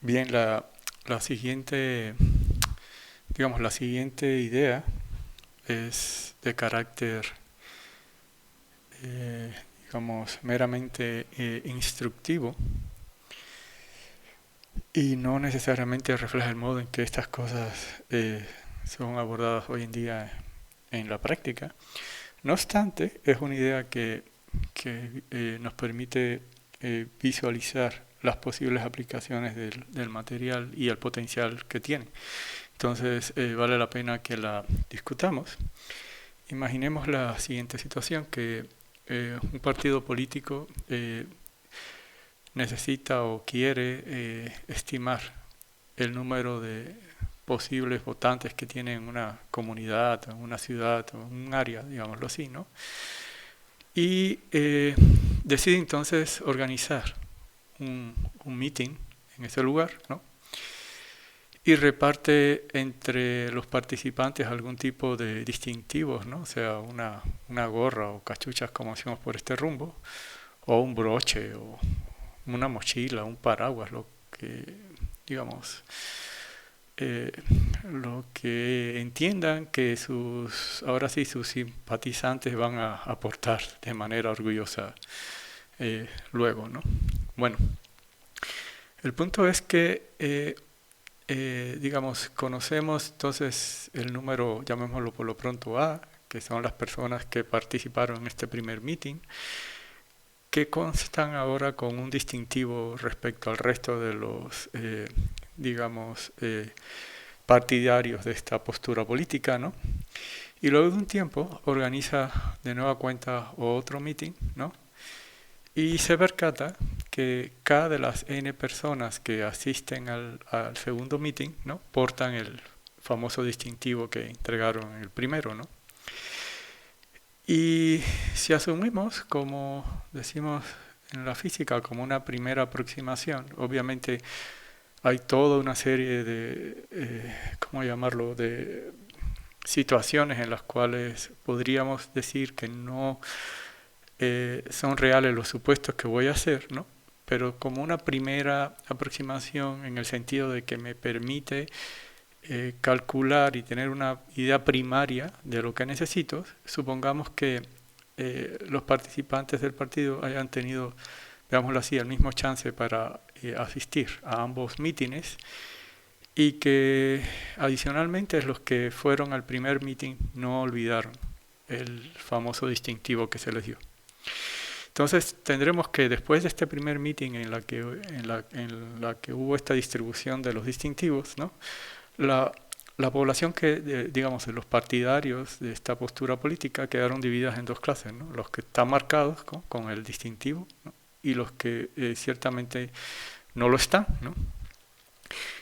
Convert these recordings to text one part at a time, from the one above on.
Bien, la siguiente, digamos, la siguiente idea es de carácter, eh, digamos, meramente instructivo y no necesariamente refleja el modo en que estas cosas son abordadas hoy en día en la práctica. No obstante, es una idea que nos permite visualizar las posibles aplicaciones del material y el potencial que tiene. Entonces, vale la pena que la discutamos. Imaginemos la siguiente situación, que un partido político necesita o quiere estimar el número de posibles votantes que tiene en una comunidad, en una ciudad, o en un área, digámoslo así, ¿no? Y decide entonces organizar un meeting en ese lugar, ¿no? Y reparte entre los participantes algún tipo de distintivos, ¿no? O sea, una gorra o cachuchas como hacemos por este rumbo, o un broche, o una mochila, un paraguas, lo que, digamos, eh, lo que entiendan que ahora sí, sus simpatizantes van a aportar de manera orgullosa luego, ¿no? Bueno, el punto es que digamos, conocemos entonces el número, llamémoslo por lo pronto A, que son las personas que participaron en este primer meeting, que constan ahora con un distintivo respecto al resto de los, digamos, partidarios de esta postura política, ¿no? Y luego de un tiempo organiza de nueva cuenta otro meeting, ¿no? Y se percata que cada de las N personas que asisten al segundo meeting, ¿no? Portan el famoso distintivo que entregaron en el primero, ¿no? Y si asumimos, como decimos en la física, como una primera aproximación, obviamente hay toda una serie de, ¿cómo llamarlo?, de situaciones en las cuales podríamos decir que no son reales los supuestos que voy a hacer, ¿no? Pero como una primera aproximación en el sentido de que me permite calcular y tener una idea primaria de lo que necesito, supongamos que los participantes del partido hayan tenido, veámoslo así, el mismo chance para asistir a ambos mítines y que adicionalmente los que fueron al primer meeting no olvidaron el famoso distintivo que se les dio. Entonces tendremos que después de este primer meeting en la que hubo esta distribución de los distintivos, ¿no? la, la población que, digamos, los partidarios de esta postura política quedaron divididas en dos clases, ¿no? Los que están marcados con el distintivo, ¿no? Y los que ciertamente no lo están, ¿no?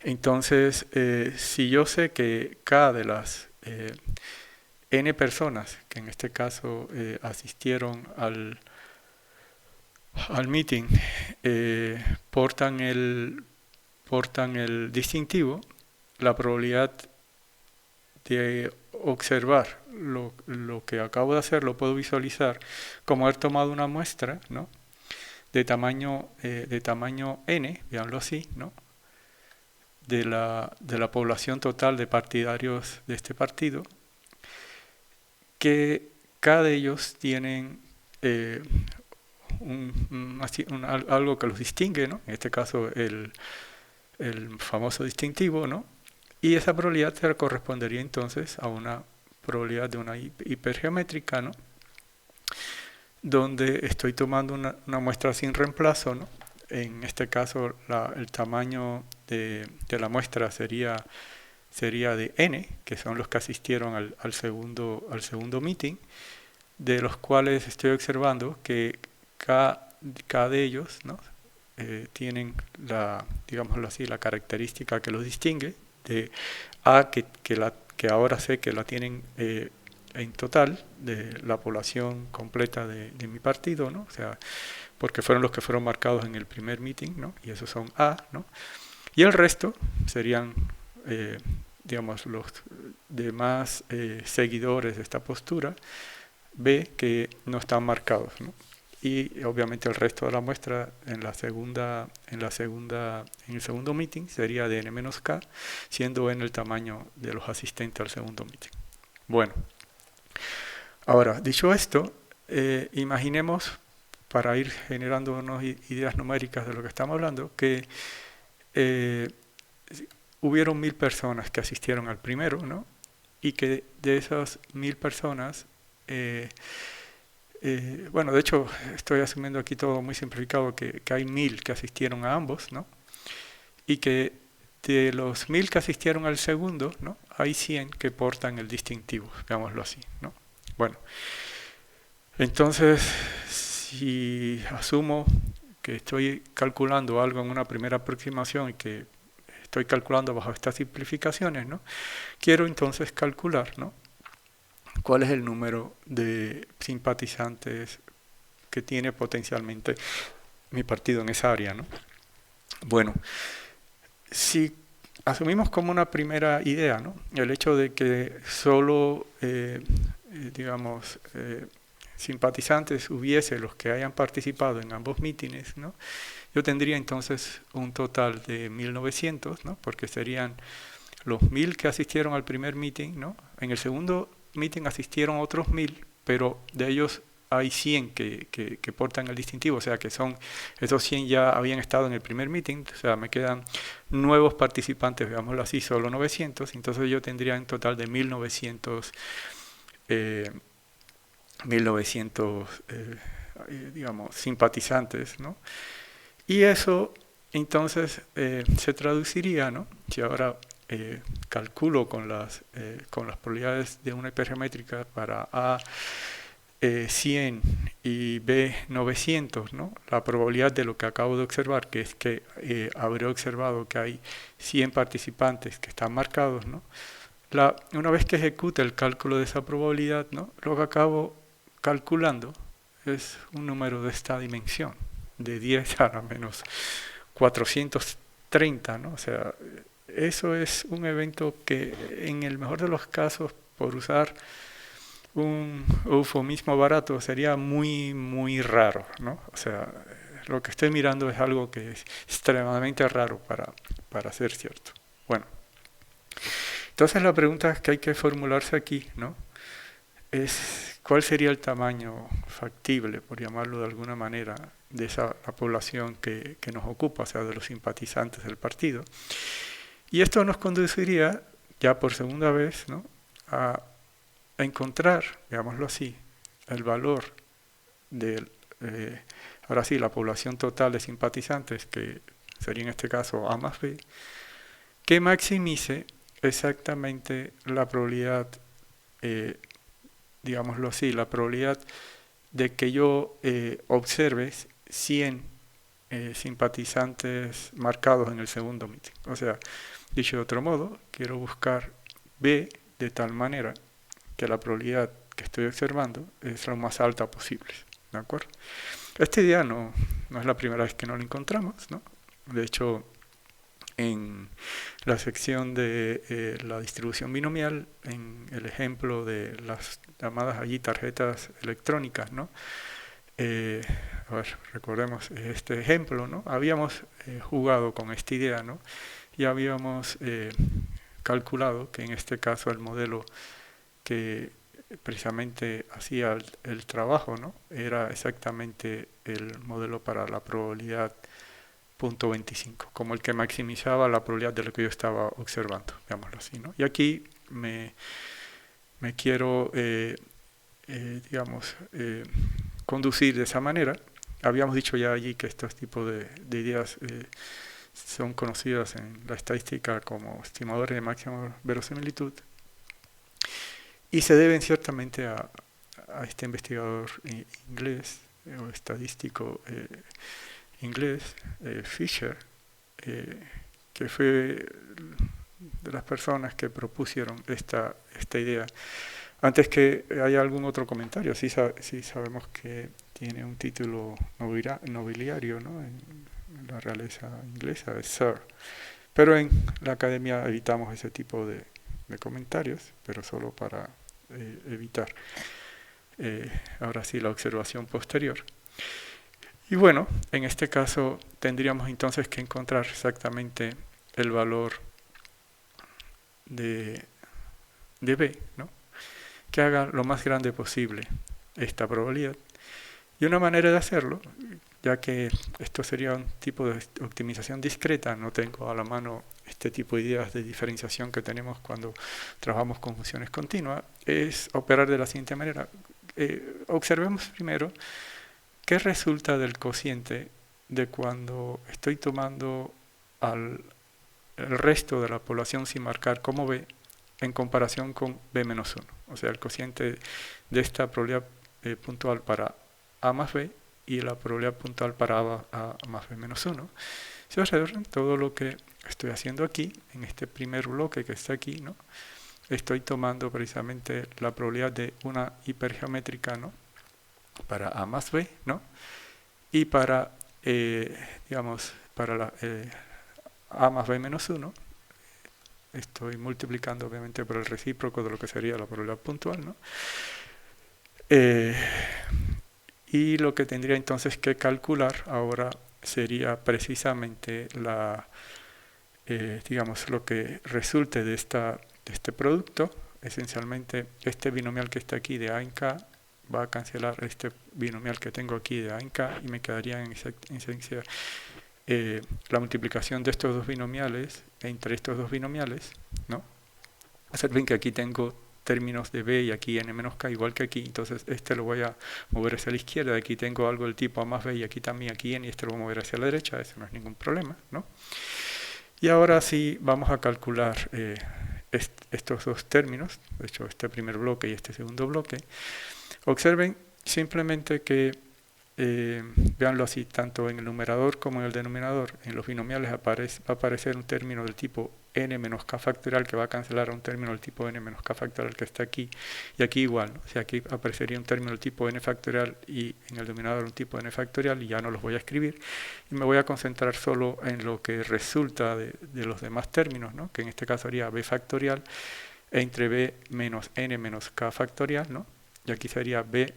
Entonces, si yo sé que cada de las N personas que en este caso asistieron al meeting portan el distintivo, la probabilidad de observar lo que acabo de hacer lo puedo visualizar como haber tomado una muestra, ¿no? de tamaño n, veanlo así, ¿no? de la población total de partidarios de este partido, que cada de ellos tienen algo que los distingue, ¿no? En este caso el famoso distintivo, ¿no? Y esa probabilidad se correspondería entonces a una probabilidad de una hipergeométrica, ¿no? Donde estoy tomando una muestra sin reemplazo, ¿no? En este caso el tamaño de la muestra sería de n, que son los que asistieron al segundo meeting, de los cuales estoy observando que cada de ellos, ¿no? Tienen digámoslo así, la característica que los distingue de A, que ahora sé que la tienen en total de la población completa de mi partido, ¿no? O sea, porque fueron los que fueron marcados en el primer meeting, ¿no? Y esos son A, ¿no? Y el resto serían, digamos, los demás seguidores de esta postura, B, que no están marcados, ¿no? y obviamente el resto de la muestra en el segundo meeting sería de n-k, siendo n el tamaño de los asistentes al segundo meeting. Bueno, ahora, dicho esto, imaginemos, para ir generando unas ideas numéricas de lo que estamos hablando, que hubieron 1000 personas que asistieron al primero, ¿no? Y que de esas 1000 personas, bueno, de hecho, estoy asumiendo aquí todo muy simplificado, que hay 1000 que asistieron a ambos, ¿no? Y que de los 1000 que asistieron al segundo, ¿no? Hay 100 que portan el distintivo, digámoslo así, ¿no? Bueno, entonces, si asumo que estoy calculando algo en una primera aproximación y que estoy calculando bajo estas simplificaciones, ¿no? Quiero entonces calcular, ¿no? ¿Cuál es el número de simpatizantes que tiene potencialmente mi partido en esa área, ¿no? Bueno, si asumimos como una primera idea, ¿no? El hecho de que solo, digamos, simpatizantes hubiese los que hayan participado en ambos mítines, ¿no? Yo tendría entonces un total de 1900, ¿no? Porque serían los 1000 que asistieron al primer meeting, ¿no? En el segundo meeting asistieron otros 1000, pero de ellos hay 100 que portan el distintivo, o sea que esos 100 ya habían estado en el primer meeting, o sea, me quedan nuevos participantes, digámoslo así, solo 900, entonces yo tendría un total de 1900, digamos, simpatizantes, ¿no? Y eso entonces se traduciría, ¿no? Si ahora calculo con las probabilidades de una hipergeométrica para A 100 y B 900, ¿no? La probabilidad de lo que acabo de observar, que es que habré observado que hay 100 participantes que están marcados, ¿no? Una vez que ejecute el cálculo de esa probabilidad, ¿no? Lo que acabo calculando es un número de esta dimensión, de 10 a la menos 430, ¿no? O sea, eso es un evento que en el mejor de los casos, por usar un eufemismo barato, sería muy, muy raro, ¿no? O sea, lo que estoy mirando es algo que es extremadamente raro para ser cierto. Bueno, entonces la pregunta que hay que formularse aquí, ¿no? Es cuál sería el tamaño factible, por llamarlo de alguna manera, de la población que nos ocupa, o sea, de los simpatizantes del partido. Y esto nos conduciría, ya por segunda vez, ¿no? a encontrar, digámoslo así, el valor de, ahora sí, la población total de simpatizantes, que sería en este caso A más B, que maximice exactamente la probabilidad, digámoslo así, la probabilidad de que yo observe 100 simpatizantes marcados en el segundo meeting. O sea, dicho de otro modo, quiero buscar B de tal manera que la probabilidad que estoy observando es lo más alta posible. ¿De acuerdo? Esta idea no es la primera vez que nos la encontramos, ¿no? De hecho, en la sección de la distribución binomial, en el ejemplo de las llamadas allí tarjetas electrónicas, ¿no? A ver, recordemos este ejemplo, ¿no? Habíamos jugado con esta idea, ¿no? Y habíamos calculado que en este caso el modelo que precisamente hacía el trabajo, ¿no? Era exactamente el modelo para la probabilidad .25, como el que maximizaba la probabilidad de lo que yo estaba observando, digámoslo así, ¿no? Y aquí me quiero, digamos, conducir de esa manera. Habíamos dicho ya allí que estos tipos de ideas son conocidas en la estadística como estimadores de máxima verosimilitud y se deben ciertamente a este investigador inglés o estadístico inglés, Fisher, que fue de las personas que propusieron esta idea. Antes que haya algún otro comentario, sí sabemos que tiene un título nobiliario, ¿no? En la realeza inglesa, es Sir. Pero en la academia evitamos ese tipo de comentarios, pero solo para evitar ahora sí la observación posterior. Y bueno, en este caso tendríamos entonces que encontrar exactamente el valor de, de B, ¿no? Que haga lo más grande posible esta probabilidad. Y una manera de hacerlo, ya que esto sería un tipo de optimización discreta, no tengo a la mano este tipo de ideas de diferenciación que tenemos cuando trabajamos con funciones continuas, es operar de la siguiente manera. Observemos primero qué resulta del cociente de cuando estoy tomando el resto de la población sin marcar como B en comparación con B-1. O sea, el cociente de esta probabilidad puntual para A más B y la probabilidad puntual para A más B-1. Si observan todo lo que estoy haciendo aquí, en este primer bloque que está aquí, ¿no? Estoy tomando precisamente la probabilidad de una hipergeométrica, ¿no? Para A más B, ¿no? Y para, digamos, para la A más B-1, estoy multiplicando obviamente por el recíproco de lo que sería la probabilidad puntual, ¿no? Y lo que tendría entonces que calcular ahora sería precisamente digamos, lo que resulte de este producto. Esencialmente, este binomial que está aquí de A en K va a cancelar este binomial que tengo aquí de A en K y me quedaría en esencia la multiplicación de estos dos binomiales entre estos dos binomiales, ¿no? Observen que aquí tengo términos de B y aquí n menos K igual que aquí, entonces este lo voy a mover hacia la izquierda, aquí tengo algo del tipo A más B y aquí también aquí n y este lo voy a mover hacia la derecha, eso no es ningún problema, ¿no? Y ahora sí vamos a calcular estos dos términos, de hecho este primer bloque y este segundo bloque. Observen simplemente que, veanlo así, tanto en el numerador como en el denominador, en los binomiales va a aparecer un término del tipo n menos k factorial que va a cancelar a un término del tipo n menos k factorial que está aquí, y aquí igual, ¿no? O sea, aquí aparecería un término del tipo n factorial y en el denominador un tipo n factorial, y ya no los voy a escribir, y me voy a concentrar solo en lo que resulta de los demás términos, ¿no? Que en este caso sería b factorial entre b menos n menos k factorial, ¿no? Y aquí sería b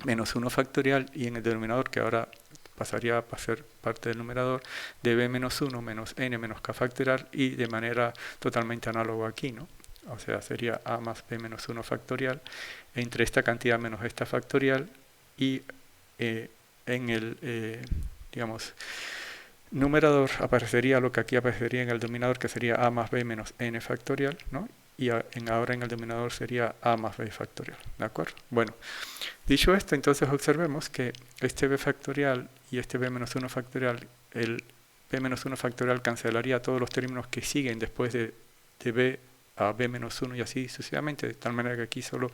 menos 1 factorial, y en el denominador, que ahora pasaría a ser parte del numerador, de b menos 1 menos n menos k factorial, y de manera totalmente análoga aquí, ¿no? O sea, sería a más b menos 1 factorial entre esta cantidad menos esta factorial, y en el, digamos, numerador aparecería lo que aquí aparecería en el denominador, que sería a más b menos n factorial, ¿no? Y ahora en el denominador sería a más b factorial, ¿de acuerdo? Bueno, dicho esto, entonces observemos que este b factorial y este b menos 1 factorial, el b menos 1 factorial cancelaría todos los términos que siguen después de b a b menos 1 y así sucesivamente, de tal manera que aquí solo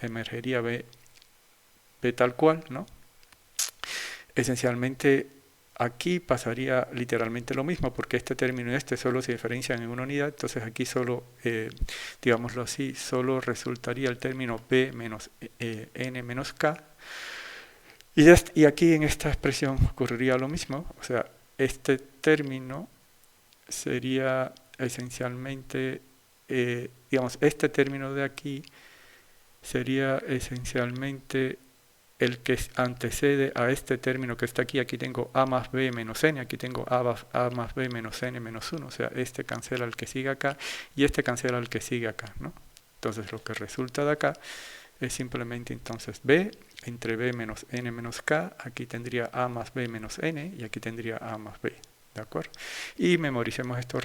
emergería b tal cual, ¿no? Esencialmente aquí pasaría literalmente lo mismo, porque este término y este solo se diferencian en una unidad, entonces aquí solo, digámoslo así, solo resultaría el término b menos n menos k, y aquí en esta expresión ocurriría lo mismo, o sea, este término sería esencialmente, digamos, este término de aquí sería esencialmente el que antecede a este término que está aquí. Aquí tengo a más b menos n, aquí tengo a más b menos n menos 1, o sea, este cancela al que sigue acá y este cancela al que sigue acá, ¿no? Entonces lo que resulta de acá es simplemente entonces b entre b menos n menos k, aquí tendría a más b menos n y aquí tendría a más b, ¿de acuerdo? Y memoricemos esto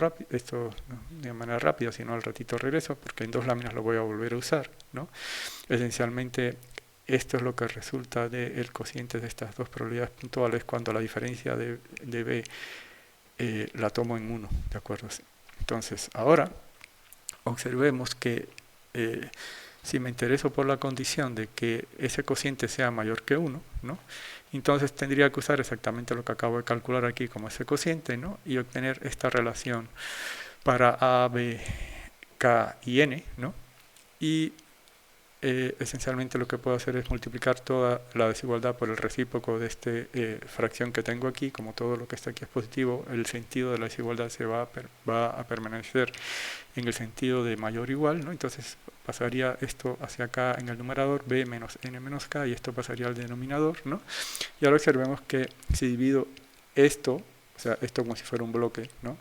no, de manera rápida, sino al ratito regreso, porque en dos láminas lo voy a volver a usar, ¿no? Esencialmente esto es lo que resulta del cociente de estas dos probabilidades puntuales cuando la diferencia de b la tomo en 1, ¿de acuerdo? Entonces, ahora observemos que si me intereso por la condición de que ese cociente sea mayor que 1, ¿no? Entonces tendría que usar exactamente lo que acabo de calcular aquí como ese cociente, ¿no? Y obtener esta relación para a, b, k y n, ¿no? Y esencialmente lo que puedo hacer es multiplicar toda la desigualdad por el recíproco de esta fracción que tengo aquí. Como todo lo que está aquí es positivo, el sentido de la desigualdad va a permanecer en el sentido de mayor o igual, ¿no? Entonces pasaría esto hacia acá en el numerador, b menos n menos k, y esto pasaría al denominador, ¿no? Y ahora observemos que si divido esto, o sea, esto como si fuera un bloque, ¿no?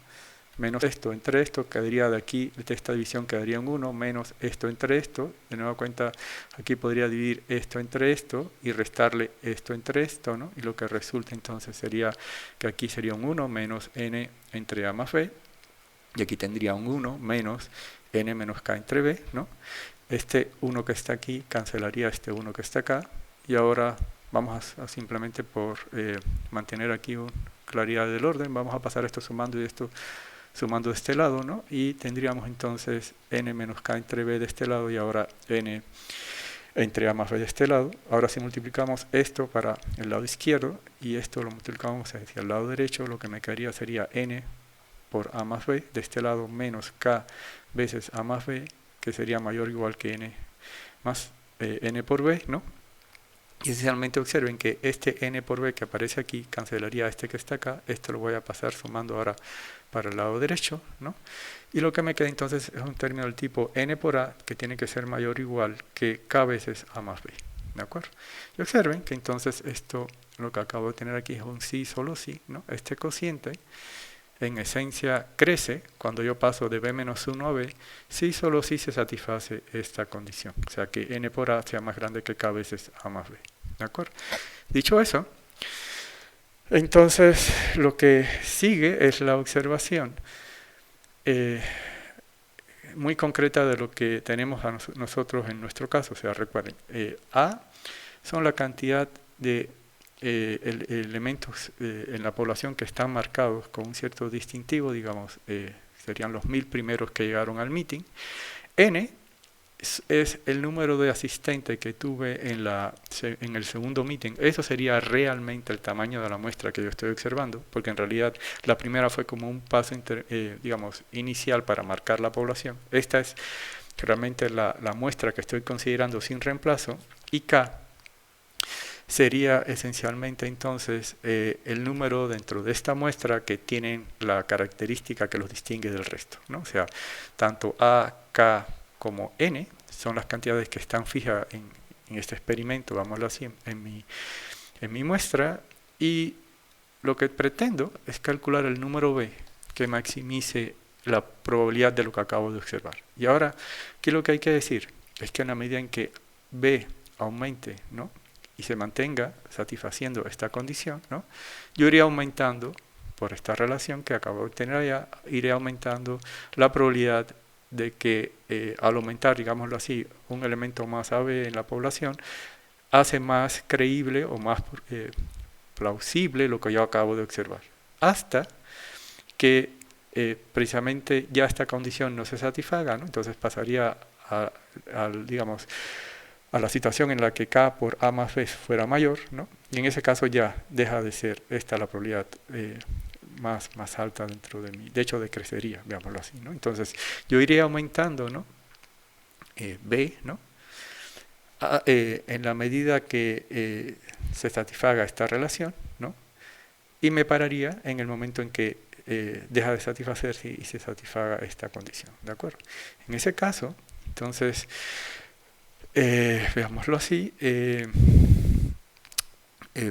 Menos esto entre esto, quedaría de aquí, de esta división quedaría un 1, menos esto entre esto. De nueva cuenta, aquí podría dividir esto entre esto y restarle esto entre esto, ¿no? Y lo que resulta entonces sería que aquí sería un 1 menos n entre a más b, y aquí tendría un 1 menos n menos k entre b, ¿no? Este 1 que está aquí cancelaría este 1 que está acá, y ahora vamos a simplemente por mantener aquí una claridad del orden, vamos a pasar esto sumando y esto sumando de este lado, ¿no? Y tendríamos entonces n menos k entre b de este lado y ahora n entre a más b de este lado. Ahora si multiplicamos esto para el lado izquierdo y esto lo multiplicamos hacia el lado derecho, lo que me quedaría sería n por a más b de este lado menos k veces a más b, que sería mayor o igual que n más n por b, ¿no? Y esencialmente observen que este n por b que aparece aquí cancelaría este que está acá. Esto lo voy a pasar sumando ahora para el lado derecho, ¿no? Y lo que me queda entonces es un término del tipo n por a, que tiene que ser mayor o igual que k veces a más b, ¿de acuerdo? Y observen que entonces esto, lo que acabo de tener aquí es un sí, solo sí, ¿no? Este cociente en esencia crece cuando yo paso de b menos 1 a b, si solo si se satisface esta condición, o sea que n por a sea más grande que k veces a más b, ¿de acuerdo? Dicho eso, entonces lo que sigue es la observación muy concreta de lo que tenemos nosotros en nuestro caso. O sea, recuerden, A son la cantidad de elementos en la población que están marcados con un cierto distintivo, digamos, serían los 1000 primeros que llegaron al meeting. N es el número de asistentes que tuve en el segundo meeting. Eso sería realmente el tamaño de la muestra que yo estoy observando, porque en realidad la primera fue como un paso digamos, inicial para marcar la población. Esta es realmente la muestra que estoy considerando sin reemplazo, y K sería esencialmente entonces el número dentro de esta muestra que tienen la característica que los distingue del resto, ¿no? O sea, tanto A, K como n son las cantidades que están fijas en este experimento, vámoslo así, en mi muestra, y lo que pretendo es calcular el número b que maximice la probabilidad de lo que acabo de observar. Y ahora, ¿qué es lo que hay que decir? Es que en la medida en que b aumente, ¿no?, y se mantenga satisfaciendo esta condición, ¿no?, yo iría aumentando, por esta relación que acabo de obtener allá, iré aumentando la probabilidad de que al aumentar, digámoslo así, un elemento más AB en la población, hace más creíble o más plausible lo que yo acabo de observar. Hasta que precisamente ya esta condición no se satisfaga, ¿no? Entonces pasaría digamos, a la situación en la que K por A más B fuera mayor, ¿no? Y en ese caso ya deja de ser esta la probabilidad más alta dentro de mí. De hecho, decrecería, veámoslo así, ¿no? Entonces, yo iría aumentando, ¿no?, B, ¿no?, en la medida que se satisfaga esta relación, ¿no?, y me pararía en el momento en que deja de satisfacerse y se satisfaga esta condición, ¿de acuerdo? En ese caso, entonces, veámoslo así,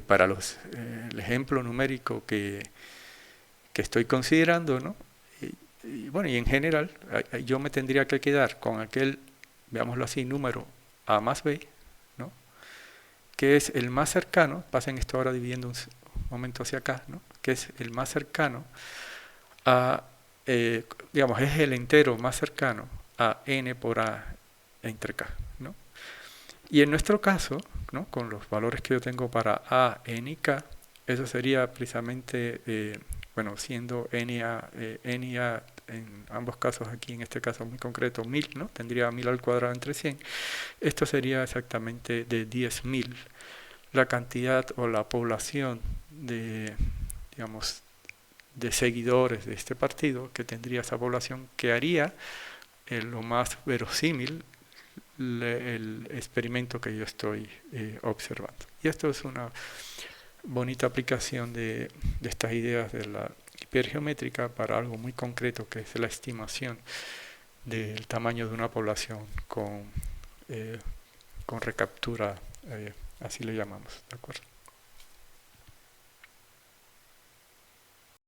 para el ejemplo numérico que estoy considerando, ¿no?, bueno, y en general yo me tendría que quedar con aquel, veámoslo así, número a más b, ¿no?, que es el más cercano. Pasen esto ahora dividiendo un momento hacia acá, ¿no?, que es el más cercano a, digamos, es el entero más cercano a n por a entre k, ¿no? Y en nuestro caso, ¿no?, con los valores que yo tengo para a, n y k, eso sería precisamente, bueno, siendo n y a en ambos casos, aquí en este caso muy concreto 1000, ¿no?, tendría 1000 al cuadrado entre 100. Esto sería exactamente de 10.000 la cantidad o la población de, digamos, de seguidores de este partido que tendría esa población, que haría lo más verosímil el experimento que yo estoy observando. Y esto es una bonita aplicación de estas ideas de la hipergeométrica para algo muy concreto, que es la estimación del tamaño de una población con recaptura, así le llamamos, ¿de acuerdo?